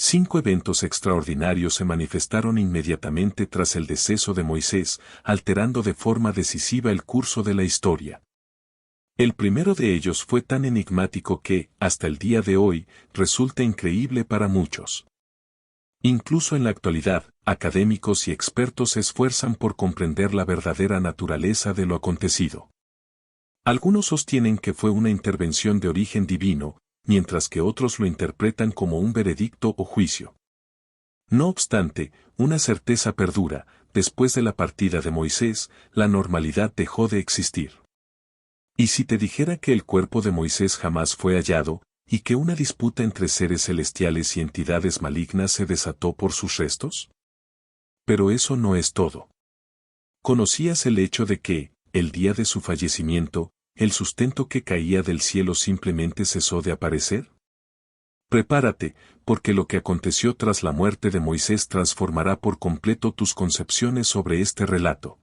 5 eventos extraordinarios se manifestaron inmediatamente tras el deceso de Moisés, alterando de forma decisiva el curso de la historia. El primero de ellos fue tan enigmático que, hasta el día de hoy, resulta increíble para muchos. Incluso en la actualidad, académicos y expertos se esfuerzan por comprender la verdadera naturaleza de lo acontecido. Algunos sostienen que fue una intervención de origen divino, mientras que otros lo interpretan como un veredicto o juicio. No obstante, una certeza perdura: después de la partida de Moisés, la normalidad dejó de existir. ¿Y si te dijera que el cuerpo de Moisés jamás fue hallado, y que una disputa entre seres celestiales y entidades malignas se desató por sus restos? Pero eso no es todo. ¿Conocías el hecho de que, el día de su fallecimiento, el sustento que caía del cielo simplemente cesó de aparecer? Prepárate, porque lo que aconteció tras la muerte de Moisés transformará por completo tus concepciones sobre este relato.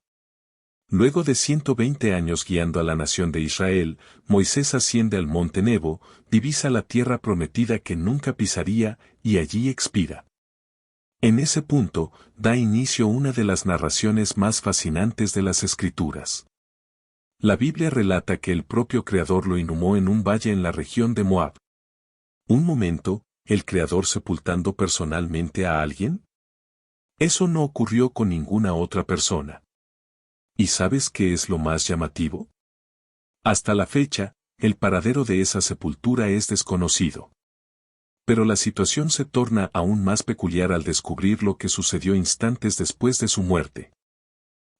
Luego de 120 años guiando a la nación de Israel, Moisés asciende al monte Nebo, divisa la tierra prometida que nunca pisaría, y allí expira. En ese punto, da inicio una de las narraciones más fascinantes de las Escrituras. La Biblia relata que el propio Creador lo inhumó en un valle en la región de Moab. Un momento, ¿el Creador sepultando personalmente a alguien? Eso no ocurrió con ninguna otra persona. ¿Y sabes qué es lo más llamativo? Hasta la fecha, el paradero de esa sepultura es desconocido. Pero la situación se torna aún más peculiar al descubrir lo que sucedió instantes después de su muerte.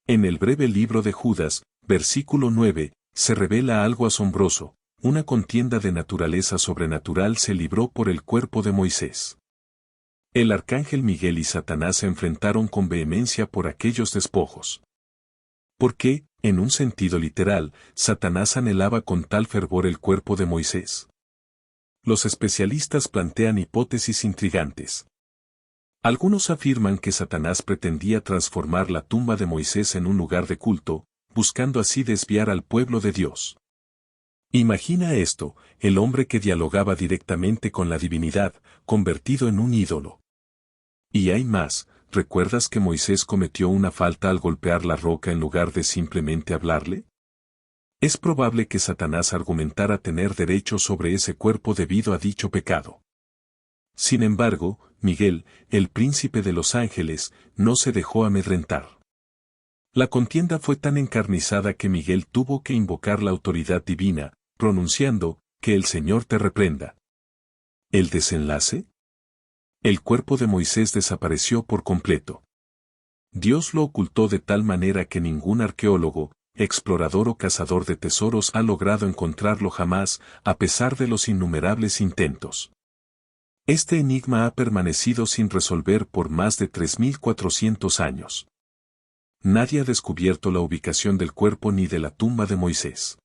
En el breve libro de Judas, versículo 9, se revela algo asombroso: una contienda de naturaleza sobrenatural se libró por el cuerpo de Moisés. El arcángel Miguel y Satanás se enfrentaron con vehemencia por aquellos despojos. ¿Por qué, en un sentido literal, Satanás anhelaba con tal fervor el cuerpo de Moisés? Los especialistas plantean hipótesis intrigantes. Algunos afirman que Satanás pretendía transformar la tumba de Moisés en un lugar de culto, buscando así desviar al pueblo de Dios. Imagina esto: el hombre que dialogaba directamente con la divinidad, convertido en un ídolo. Y hay más: ¿recuerdas que Moisés cometió una falta al golpear la roca en lugar de simplemente hablarle? Es probable que Satanás argumentara tener derecho sobre ese cuerpo debido a dicho pecado. Sin embargo, Miguel, el príncipe de los ángeles, no se dejó amedrentar. La contienda fue tan encarnizada que Miguel tuvo que invocar la autoridad divina, pronunciando: «Que el Señor te reprenda». ¿El desenlace? El cuerpo de Moisés desapareció por completo. Dios lo ocultó de tal manera que ningún arqueólogo, explorador o cazador de tesoros ha logrado encontrarlo jamás, a pesar de los innumerables intentos. Este enigma ha permanecido sin resolver por más de 3.400 años. Nadie ha descubierto la ubicación del cuerpo ni de la tumba de Moisés.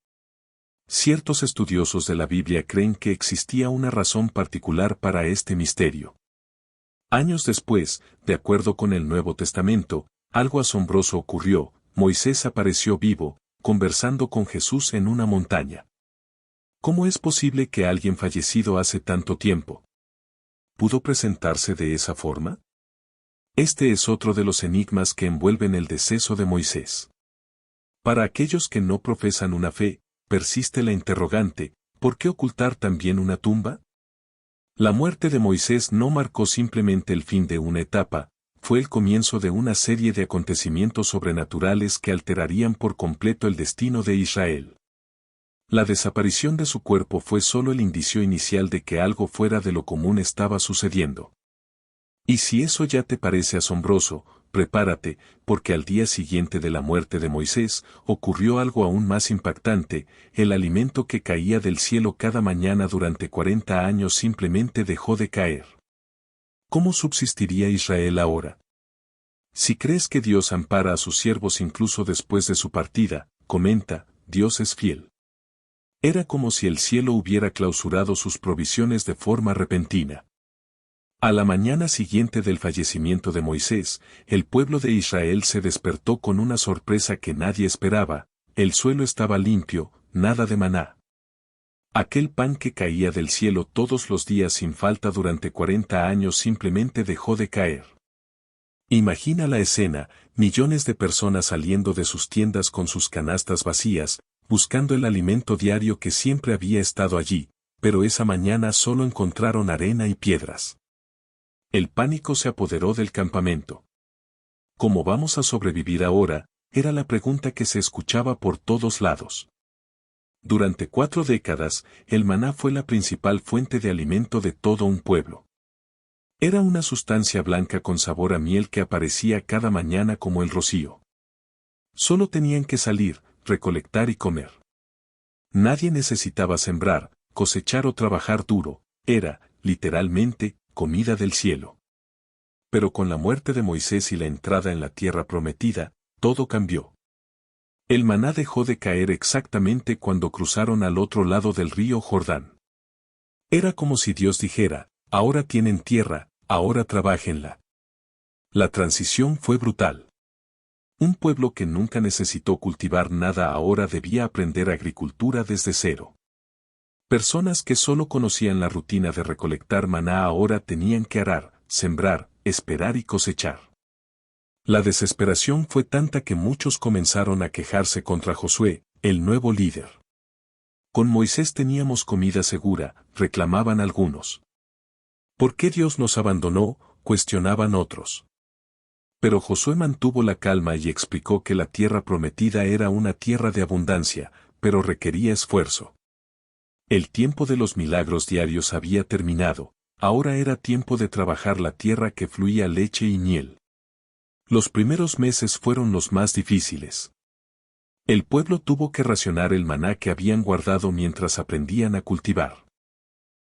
Ciertos estudiosos de la Biblia creen que existía una razón particular para este misterio. Años después, de acuerdo con el Nuevo Testamento, algo asombroso ocurrió: Moisés apareció vivo, conversando con Jesús en una montaña. ¿Cómo es posible que alguien fallecido hace tanto tiempo pudo presentarse de esa forma? Este es otro de los enigmas que envuelven el deceso de Moisés. Para aquellos que no profesan una fe, persiste la interrogante: ¿por qué ocultar también una tumba? La muerte de Moisés no marcó simplemente el fin de una etapa, fue el comienzo de una serie de acontecimientos sobrenaturales que alterarían por completo el destino de Israel. La desaparición de su cuerpo fue solo el indicio inicial de que algo fuera de lo común estaba sucediendo. Y si eso ya te parece asombroso, prepárate, porque al día siguiente de la muerte de Moisés, ocurrió algo aún más impactante: el alimento que caía del cielo cada mañana durante 40 años simplemente dejó de caer. ¿Cómo subsistiría Israel ahora? Si crees que Dios ampara a sus siervos incluso después de su partida, comenta: Dios es fiel. Era como si el cielo hubiera clausurado sus provisiones de forma repentina. A la mañana siguiente del fallecimiento de Moisés, el pueblo de Israel se despertó con una sorpresa que nadie esperaba: el suelo estaba limpio, nada de maná. Aquel pan que caía del cielo todos los días sin falta durante 40 años simplemente dejó de caer. Imagina la escena, millones de personas saliendo de sus tiendas con sus canastas vacías, buscando el alimento diario que siempre había estado allí, pero esa mañana solo encontraron arena y piedras. El pánico se apoderó del campamento. ¿Cómo vamos a sobrevivir ahora?, era la pregunta que se escuchaba por todos lados. Durante 4 décadas, el maná fue la principal fuente de alimento de todo un pueblo. Era una sustancia blanca con sabor a miel que aparecía cada mañana como el rocío. Solo tenían que salir, recolectar y comer. Nadie necesitaba sembrar, cosechar o trabajar duro, era, literalmente, comida del cielo. Pero con la muerte de Moisés y la entrada en la tierra prometida, todo cambió. El maná dejó de caer exactamente cuando cruzaron al otro lado del río Jordán. Era como si Dios dijera, ahora tienen tierra, ahora trabájenla. La transición fue brutal. Un pueblo que nunca necesitó cultivar nada ahora debía aprender agricultura desde cero. Personas que solo conocían la rutina de recolectar maná ahora tenían que arar, sembrar, esperar y cosechar. La desesperación fue tanta que muchos comenzaron a quejarse contra Josué, el nuevo líder. Con Moisés teníamos comida segura, reclamaban algunos. ¿Por qué Dios nos abandonó?, cuestionaban otros. Pero Josué mantuvo la calma y explicó que la tierra prometida era una tierra de abundancia, pero requería esfuerzo. El tiempo de los milagros diarios había terminado, ahora era tiempo de trabajar la tierra que fluía leche y miel. Los primeros meses fueron los más difíciles. El pueblo tuvo que racionar el maná que habían guardado mientras aprendían a cultivar.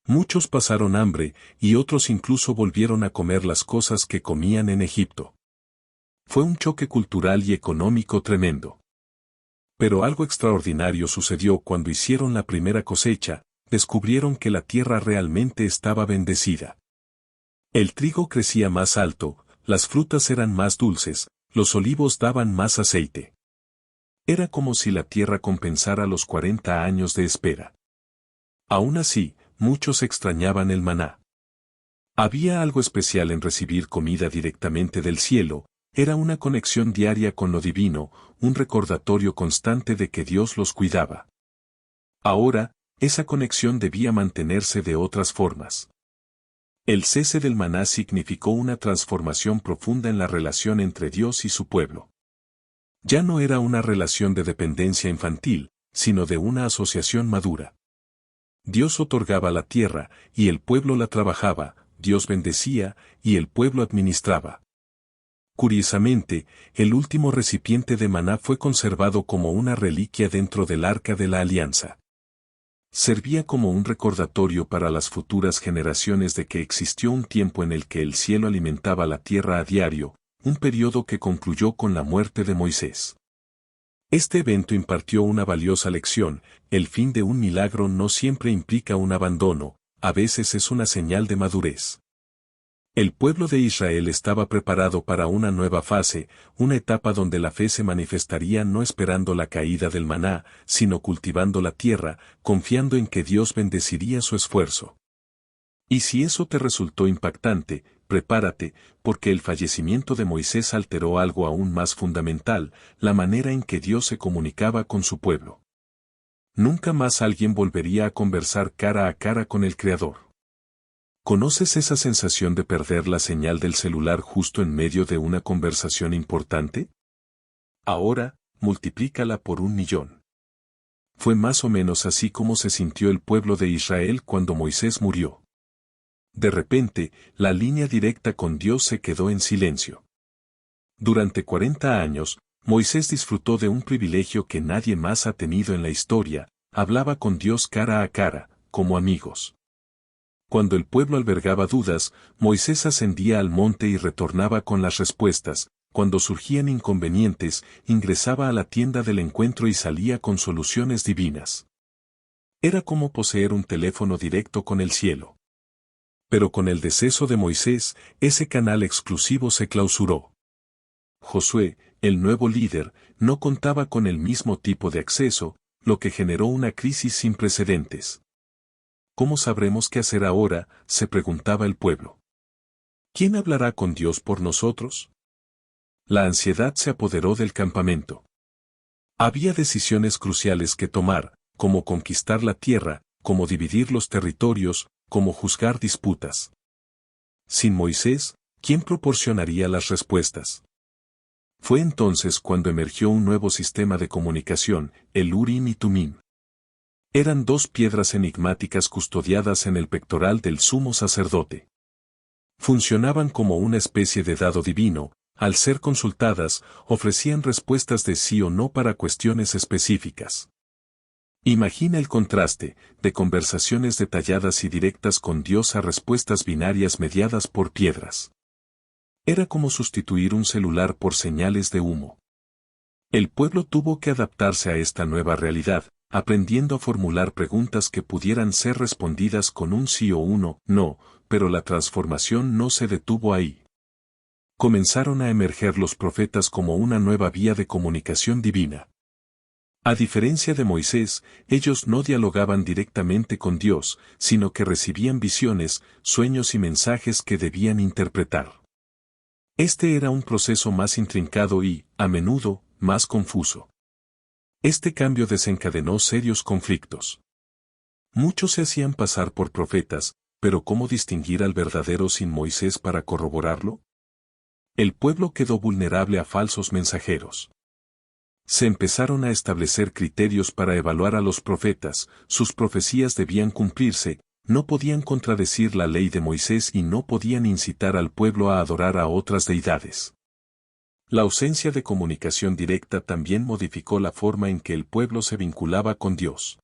Muchos pasaron hambre, y otros incluso volvieron a comer las cosas que comían en Egipto. Fue un choque cultural y económico tremendo. Pero algo extraordinario sucedió cuando hicieron la primera cosecha, descubrieron que la tierra realmente estaba bendecida. El trigo crecía más alto, las frutas eran más dulces, los olivos daban más aceite. Era como si la tierra compensara los 40 años de espera. Aún así, muchos extrañaban el maná. Había algo especial en recibir comida directamente del cielo, era una conexión diaria con lo divino, un recordatorio constante de que Dios los cuidaba. Ahora, esa conexión debía mantenerse de otras formas. El cese del maná significó una transformación profunda en la relación entre Dios y su pueblo. Ya no era una relación de dependencia infantil, sino de una asociación madura. Dios otorgaba la tierra, y el pueblo la trabajaba, Dios bendecía, y el pueblo administraba. Curiosamente, el último recipiente de maná fue conservado como una reliquia dentro del Arca de la Alianza. Servía como un recordatorio para las futuras generaciones de que existió un tiempo en el que el cielo alimentaba la tierra a diario, un periodo que concluyó con la muerte de Moisés. Este evento impartió una valiosa lección: el fin de un milagro no siempre implica un abandono, a veces es una señal de madurez. El pueblo de Israel estaba preparado para una nueva fase, una etapa donde la fe se manifestaría no esperando la caída del maná, sino cultivando la tierra, confiando en que Dios bendeciría su esfuerzo. Y si eso te resultó impactante, prepárate, porque el fallecimiento de Moisés alteró algo aún más fundamental, la manera en que Dios se comunicaba con su pueblo. Nunca más alguien volvería a conversar cara a cara con el Creador. ¿Conoces esa sensación de perder la señal del celular justo en medio de una conversación importante? Ahora, multiplícala por 1.000.000. Fue más o menos así como se sintió el pueblo de Israel cuando Moisés murió. De repente, la línea directa con Dios se quedó en silencio. Durante 40 años, Moisés disfrutó de un privilegio que nadie más ha tenido en la historia: hablaba con Dios cara a cara, como amigos. Cuando el pueblo albergaba dudas, Moisés ascendía al monte y retornaba con las respuestas. Cuando surgían inconvenientes, ingresaba a la tienda del encuentro y salía con soluciones divinas. Era como poseer un teléfono directo con el cielo. Pero con el deceso de Moisés, ese canal exclusivo se clausuró. Josué, el nuevo líder, no contaba con el mismo tipo de acceso, lo que generó una crisis sin precedentes. ¿Cómo sabremos qué hacer ahora?, se preguntaba el pueblo. ¿Quién hablará con Dios por nosotros? La ansiedad se apoderó del campamento. Había decisiones cruciales que tomar, como conquistar la tierra, cómo dividir los territorios, cómo juzgar disputas. Sin Moisés, ¿quién proporcionaría las respuestas? Fue entonces cuando emergió un nuevo sistema de comunicación, el Urim y Tumim. Eran dos piedras enigmáticas custodiadas en el pectoral del sumo sacerdote. Funcionaban como una especie de dado divino, al ser consultadas, ofrecían respuestas de sí o no para cuestiones específicas. Imagina el contraste, de conversaciones detalladas y directas con Dios a respuestas binarias mediadas por piedras. Era como sustituir un celular por señales de humo. El pueblo tuvo que adaptarse a esta nueva realidad, aprendiendo a formular preguntas que pudieran ser respondidas con un sí o un no, pero la transformación no se detuvo ahí. Comenzaron a emerger los profetas como una nueva vía de comunicación divina. A diferencia de Moisés, ellos no dialogaban directamente con Dios, sino que recibían visiones, sueños y mensajes que debían interpretar. Este era un proceso más intrincado y, a menudo, más confuso. Este cambio desencadenó serios conflictos. Muchos se hacían pasar por profetas, pero ¿cómo distinguir al verdadero sin Moisés para corroborarlo? El pueblo quedó vulnerable a falsos mensajeros. Se empezaron a establecer criterios para evaluar a los profetas, sus profecías debían cumplirse, no podían contradecir la ley de Moisés y no podían incitar al pueblo a adorar a otras deidades. La ausencia de comunicación directa también modificó la forma en que el pueblo se vinculaba con Dios.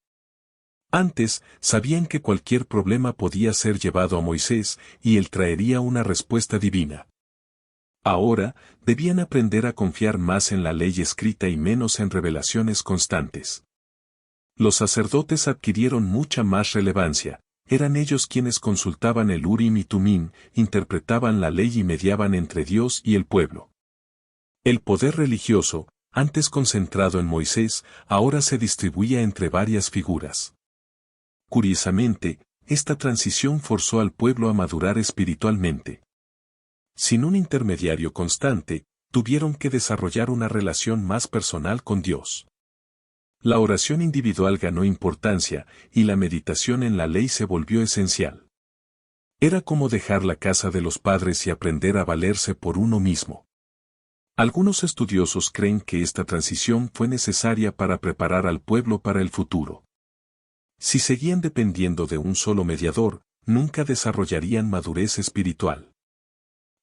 Antes, sabían que cualquier problema podía ser llevado a Moisés y él traería una respuesta divina. Ahora, debían aprender a confiar más en la ley escrita y menos en revelaciones constantes. Los sacerdotes adquirieron mucha más relevancia, eran ellos quienes consultaban el Urim y Tumim, interpretaban la ley y mediaban entre Dios y el pueblo. El poder religioso, antes concentrado en Moisés, ahora se distribuía entre varias figuras. Curiosamente, esta transición forzó al pueblo a madurar espiritualmente. Sin un intermediario constante, tuvieron que desarrollar una relación más personal con Dios. La oración individual ganó importancia, y la meditación en la ley se volvió esencial. Era como dejar la casa de los padres y aprender a valerse por uno mismo. Algunos estudiosos creen que esta transición fue necesaria para preparar al pueblo para el futuro. Si seguían dependiendo de un solo mediador, nunca desarrollarían madurez espiritual.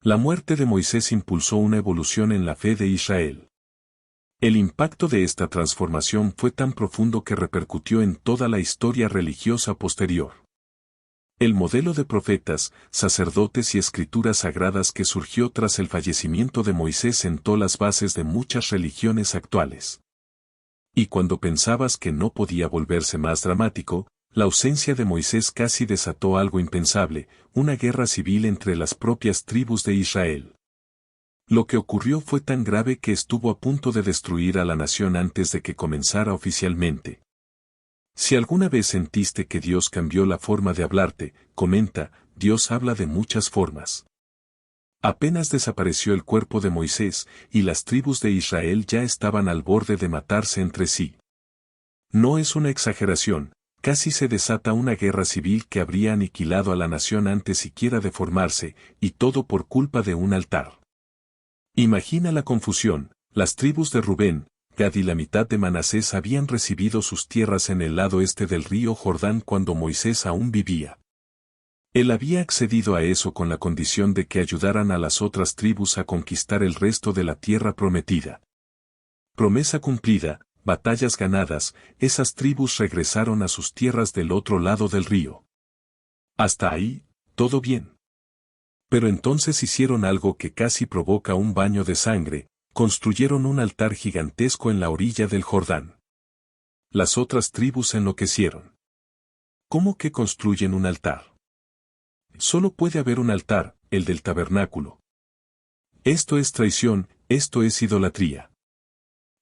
La muerte de Moisés impulsó una evolución en la fe de Israel. El impacto de esta transformación fue tan profundo que repercutió en toda la historia religiosa posterior. El modelo de profetas, sacerdotes y escrituras sagradas que surgió tras el fallecimiento de Moisés sentó las bases de muchas religiones actuales. Y cuando pensabas que no podía volverse más dramático, la ausencia de Moisés casi desató algo impensable, una guerra civil entre las propias tribus de Israel. Lo que ocurrió fue tan grave que estuvo a punto de destruir a la nación antes de que comenzara oficialmente. Si alguna vez sentiste que Dios cambió la forma de hablarte, comenta, Dios habla de muchas formas. Apenas desapareció el cuerpo de Moisés, y las tribus de Israel ya estaban al borde de matarse entre sí. No es una exageración, casi se desata una guerra civil que habría aniquilado a la nación antes siquiera de formarse, y todo por culpa de un altar. Imagina la confusión, las tribus de Rubén, Gad y la mitad de Manasés habían recibido sus tierras en el lado este del río Jordán cuando Moisés aún vivía. Él había accedido a eso con la condición de que ayudaran a las otras tribus a conquistar el resto de la tierra prometida. Promesa cumplida, batallas ganadas, esas tribus regresaron a sus tierras del otro lado del río. Hasta ahí, todo bien. Pero entonces hicieron algo que casi provoca un baño de sangre, construyeron un altar gigantesco en la orilla del Jordán. Las otras tribus enloquecieron. ¿Cómo que construyen un altar? Solo puede haber un altar, el del tabernáculo. Esto es traición, esto es idolatría.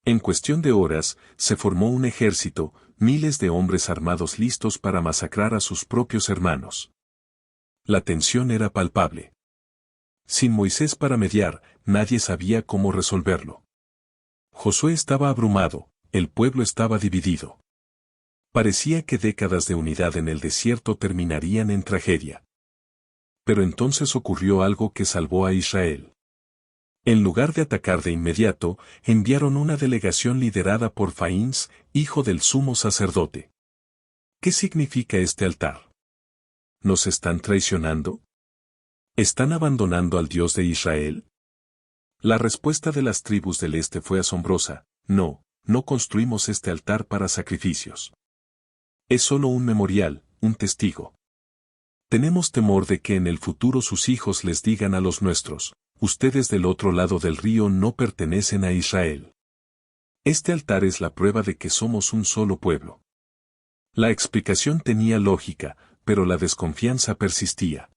En cuestión de horas, se formó un ejército, miles de hombres armados listos para masacrar a sus propios hermanos. La tensión era palpable. Sin Moisés para mediar, nadie sabía cómo resolverlo. Josué estaba abrumado, el pueblo estaba dividido. Parecía que décadas de unidad en el desierto terminarían en tragedia. Pero entonces ocurrió algo que salvó a Israel. En lugar de atacar de inmediato, enviaron una delegación liderada por Faíns, hijo del sumo sacerdote. ¿Qué significa este altar? ¿Nos están traicionando? ¿Están abandonando al Dios de Israel? La respuesta de las tribus del este fue asombrosa: no, no construimos este altar para sacrificios. Es solo un memorial, un testigo. Tenemos temor de que en el futuro sus hijos les digan a los nuestros: ustedes del otro lado del río no pertenecen a Israel. Este altar es la prueba de que somos un solo pueblo. La explicación tenía lógica, pero la desconfianza persistía.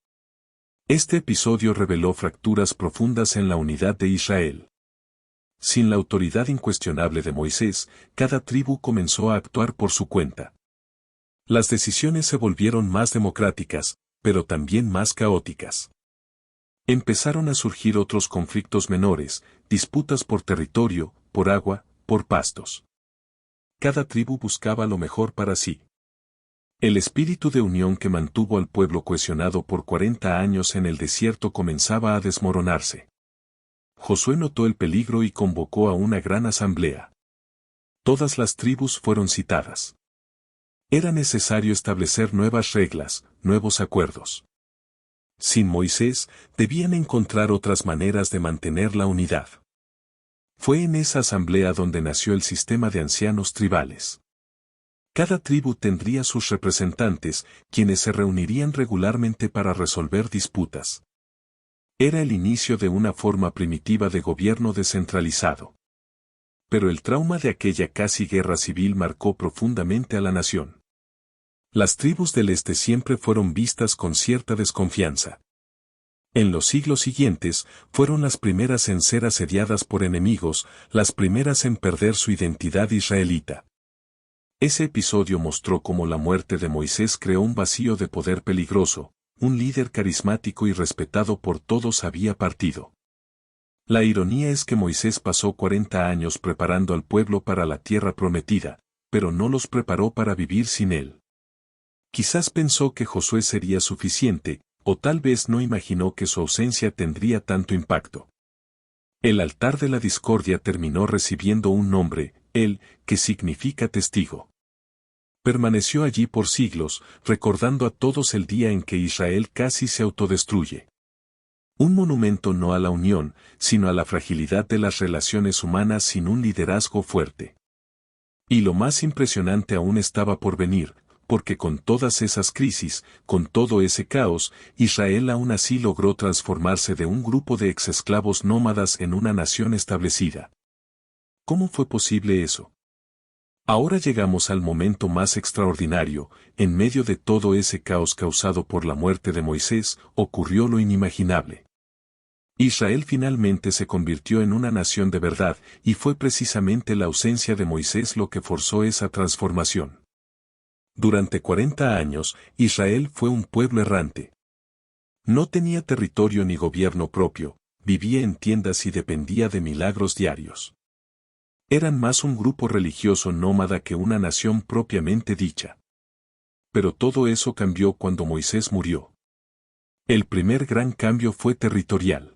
Este episodio reveló fracturas profundas en la unidad de Israel. Sin la autoridad incuestionable de Moisés, cada tribu comenzó a actuar por su cuenta. Las decisiones se volvieron más democráticas, pero también más caóticas. Empezaron a surgir otros conflictos menores, disputas por territorio, por agua, por pastos. Cada tribu buscaba lo mejor para sí. El espíritu de unión que mantuvo al pueblo cohesionado por 40 años en el desierto comenzaba a desmoronarse. Josué notó el peligro y convocó a una gran asamblea. Todas las tribus fueron citadas. Era necesario establecer nuevas reglas, nuevos acuerdos. Sin Moisés, debían encontrar otras maneras de mantener la unidad. Fue en esa asamblea donde nació el sistema de ancianos tribales. Cada tribu tendría sus representantes, quienes se reunirían regularmente para resolver disputas. Era el inicio de una forma primitiva de gobierno descentralizado. Pero el trauma de aquella casi guerra civil marcó profundamente a la nación. Las tribus del este siempre fueron vistas con cierta desconfianza. En los siglos siguientes, fueron las primeras en ser asediadas por enemigos, las primeras en perder su identidad israelita. Ese episodio mostró cómo la muerte de Moisés creó un vacío de poder peligroso, un líder carismático y respetado por todos había partido. La ironía es que Moisés pasó 40 años preparando al pueblo para la tierra prometida, pero no los preparó para vivir sin él. Quizás pensó que Josué sería suficiente, o tal vez no imaginó que su ausencia tendría tanto impacto. El altar de la discordia terminó recibiendo un nombre, El, que significa testigo. Permaneció allí por siglos, recordando a todos el día en que Israel casi se autodestruye. Un monumento no a la unión, sino a la fragilidad de las relaciones humanas sin un liderazgo fuerte. Y lo más impresionante aún estaba por venir, porque con todas esas crisis, con todo ese caos, Israel aún así logró transformarse de un grupo de exesclavos nómadas en una nación establecida. ¿Cómo fue posible eso? Ahora llegamos al momento más extraordinario. En medio de todo ese caos causado por la muerte de Moisés, ocurrió lo inimaginable. Israel finalmente se convirtió en una nación de verdad, y fue precisamente la ausencia de Moisés lo que forzó esa transformación. Durante 40 años, Israel fue un pueblo errante. No tenía territorio ni gobierno propio, vivía en tiendas y dependía de milagros diarios. Eran más un grupo religioso nómada que una nación propiamente dicha. Pero todo eso cambió cuando Moisés murió. El primer gran cambio fue territorial.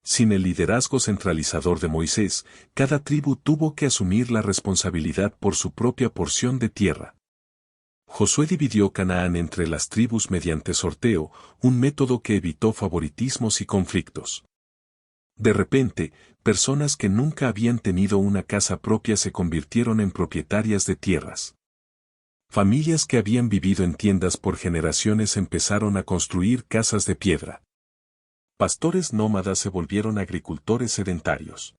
Sin el liderazgo centralizador de Moisés, cada tribu tuvo que asumir la responsabilidad por su propia porción de tierra. Josué dividió Canaán entre las tribus mediante sorteo, un método que evitó favoritismos y conflictos. De repente, personas que nunca habían tenido una casa propia se convirtieron en propietarias de tierras. Familias que habían vivido en tiendas por generaciones empezaron a construir casas de piedra. Pastores nómadas se volvieron agricultores sedentarios.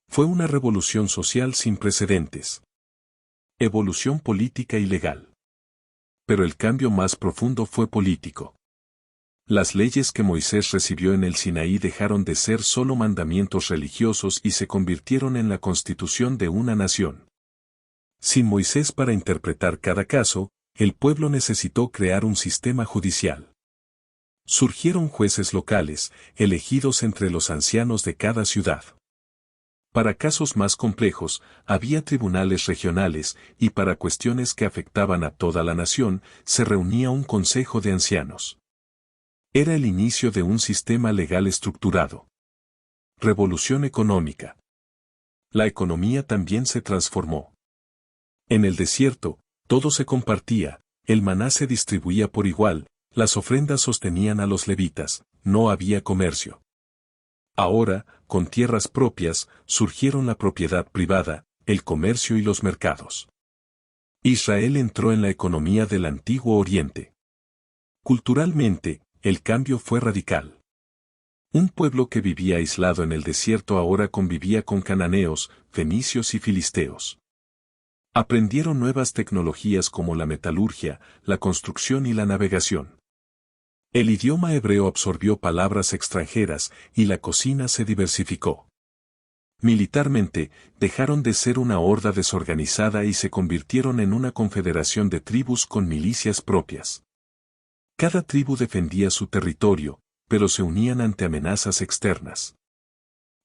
Fue una revolución social sin precedentes. Evolución política y legal. Pero el cambio más profundo fue político. Las leyes que Moisés recibió en el Sinaí dejaron de ser solo mandamientos religiosos y se convirtieron en la constitución de una nación. Sin Moisés para interpretar cada caso, el pueblo necesitó crear un sistema judicial. Surgieron jueces locales, elegidos entre los ancianos de cada ciudad. Para casos más complejos, había tribunales regionales, y para cuestiones que afectaban a toda la nación, se reunía un consejo de ancianos. Era el inicio de un sistema legal estructurado. Revolución económica. La economía también se transformó. En el desierto, todo se compartía, el maná se distribuía por igual, las ofrendas sostenían a los levitas, no había comercio. Ahora, con tierras propias, surgieron la propiedad privada, el comercio y los mercados. Israel entró en la economía del Antiguo Oriente. Culturalmente, el cambio fue radical. Un pueblo que vivía aislado en el desierto ahora convivía con cananeos, fenicios y filisteos. Aprendieron nuevas tecnologías como la metalurgia, la construcción y la navegación. El idioma hebreo absorbió palabras extranjeras y la cocina se diversificó. Militarmente, dejaron de ser una horda desorganizada y se convirtieron en una confederación de tribus con milicias propias. Cada tribu defendía su territorio, pero se unían ante amenazas externas.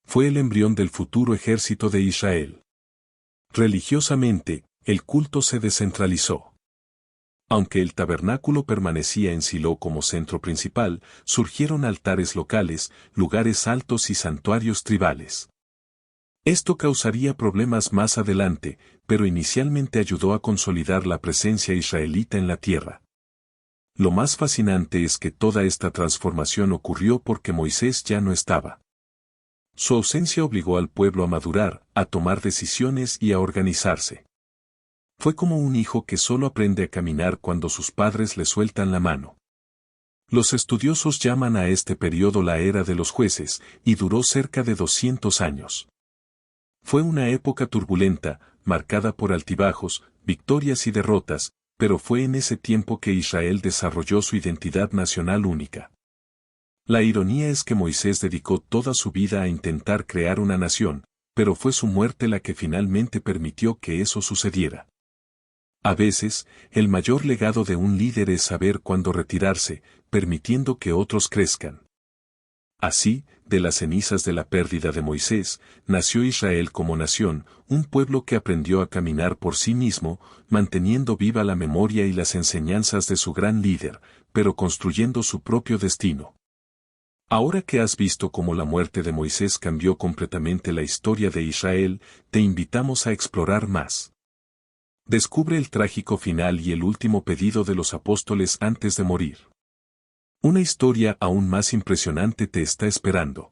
Fue el embrión del futuro ejército de Israel. Religiosamente, el culto se descentralizó. Aunque el tabernáculo permanecía en Silo como centro principal, surgieron altares locales, lugares altos y santuarios tribales. Esto causaría problemas más adelante, pero inicialmente ayudó a consolidar la presencia israelita en la tierra. Lo más fascinante es que toda esta transformación ocurrió porque Moisés ya no estaba. Su ausencia obligó al pueblo a madurar, a tomar decisiones y a organizarse. Fue como un hijo que solo aprende a caminar cuando sus padres le sueltan la mano. Los estudiosos llaman a este periodo la era de los jueces, y duró cerca de 200 años. Fue una época turbulenta, marcada por altibajos, victorias y derrotas, pero fue en ese tiempo que Israel desarrolló su identidad nacional única. La ironía es que Moisés dedicó toda su vida a intentar crear una nación, pero fue su muerte la que finalmente permitió que eso sucediera. A veces, el mayor legado de un líder es saber cuándo retirarse, permitiendo que otros crezcan. Así, de las cenizas de la pérdida de Moisés, nació Israel como nación, un pueblo que aprendió a caminar por sí mismo, manteniendo viva la memoria y las enseñanzas de su gran líder, pero construyendo su propio destino. Ahora que has visto cómo la muerte de Moisés cambió completamente la historia de Israel, te invitamos a explorar más. Descubre el trágico final y el último pedido de los apóstoles antes de morir. Una historia aún más impresionante te está esperando.